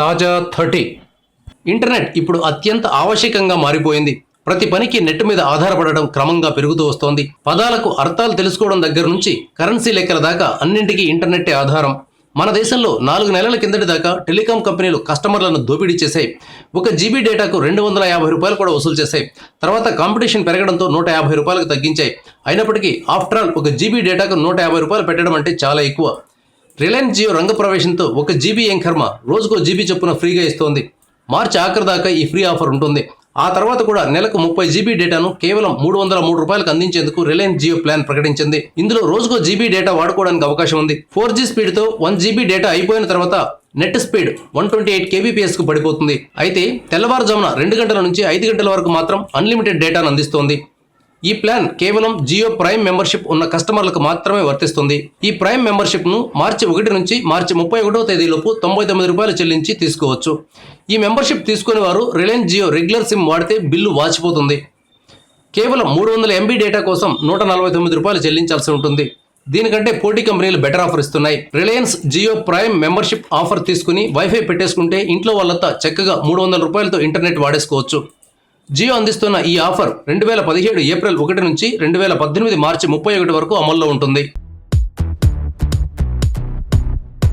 తాజా 30 ఇంటర్నెట్ ఇప్పుడు అత్యంత ఆవశ్యకంగా మారిపోయింది. ప్రతి పనికి నెట్ మీద ఆధారపడడం క్రమంగా పెరుగుతూ వస్తోంది. పదాలకు అర్థాలు తెలుసుకోవడం దగ్గర నుంచి కరెన్సీ లెక్కల దాకా అన్నింటికీ ఇంటర్నెట్టే ఆధారం. మన దేశంలో 4 నెలల కిందటి దాకా టెలికాం కంపెనీలు కస్టమర్లను దోపిడీ చేశాయి. 1 GB డేటాకు ₹250 కూడా వసూలు చేశాయి. తర్వాత కాంపిటీషన్ పెరగడంతో ₹150కు తగ్గించాయి. అయినప్పటికీ ఆఫ్టర్ ఆల్ 1 GB డేటాకు ₹150 పెట్టడం అంటే చాలా ఎక్కువ. రిలయన్స్ జియో రంగ ప్రవేశంతో 1 GB ఏం కర్మ, రోజుకో GB చొప్పున ఫ్రీగా ఇస్తోంది. మార్చి ఆఖరి దాకా ఈ ఫ్రీ ఆఫర్ ఉంటుంది. ఆ తర్వాత కూడా నెలకు 30 GB డేటాను కేవలం ₹303కు అందించేందుకు రిలయన్స్ జియో ప్లాన్ ప్రకటించింది. ఇందులో రోజుకో GB డేటా వాడుకోవడానికి అవకాశం ఉంది. 4G స్పీడ్తో 1 GB డేటా అయిపోయిన తర్వాత నెట్ స్పీడ్ 128 kbpsకు పడిపోతుంది. అయితే తెల్లవారుజామున 2 గంటల నుంచి 5 గంటల వరకు మాత్రం అన్లిమిటెడ్ డేటాను అందిస్తోంది. ఈ ప్లాన్ కేవలం జియో ప్రైమ్ మెంబర్షిప్ ఉన్న కస్టమర్లకు మాత్రమే వర్తిస్తుంది. ఈ ప్రైమ్ మెంబర్షిప్ను మార్చి 1 నుంచి మార్చి 31వ తేదీలోపు ₹99 చెల్లించి తీసుకోవచ్చు. ఈ మెంబర్షిప్ తీసుకునే వారు రిలయన్స్ జియో రెగ్యులర్ సిమ్ వాడితే బిల్లు వాచిపోతుంది. కేవలం 300 MB డేటా కోసం ₹149 చెల్లించాల్సి ఉంటుంది. దీనికంటే పోటీ కంపెనీలు బెటర్ ఆఫర్ ఇస్తున్నాయి. Reliance Jio prime membership offer తీసుకుని వైఫై పెట్టేసుకుంటే ఇంట్లో వాళ్ళంతా చక్కగా ₹300తో ఇంటర్నెట్ వాడేసుకోవచ్చు. జియో అందిస్తున్న ఈ ఆఫర్ 2017 ఏప్రిల్ 1 నుంచి 2018 మార్చి 31 వరకు అమల్లో ఉంటుంది.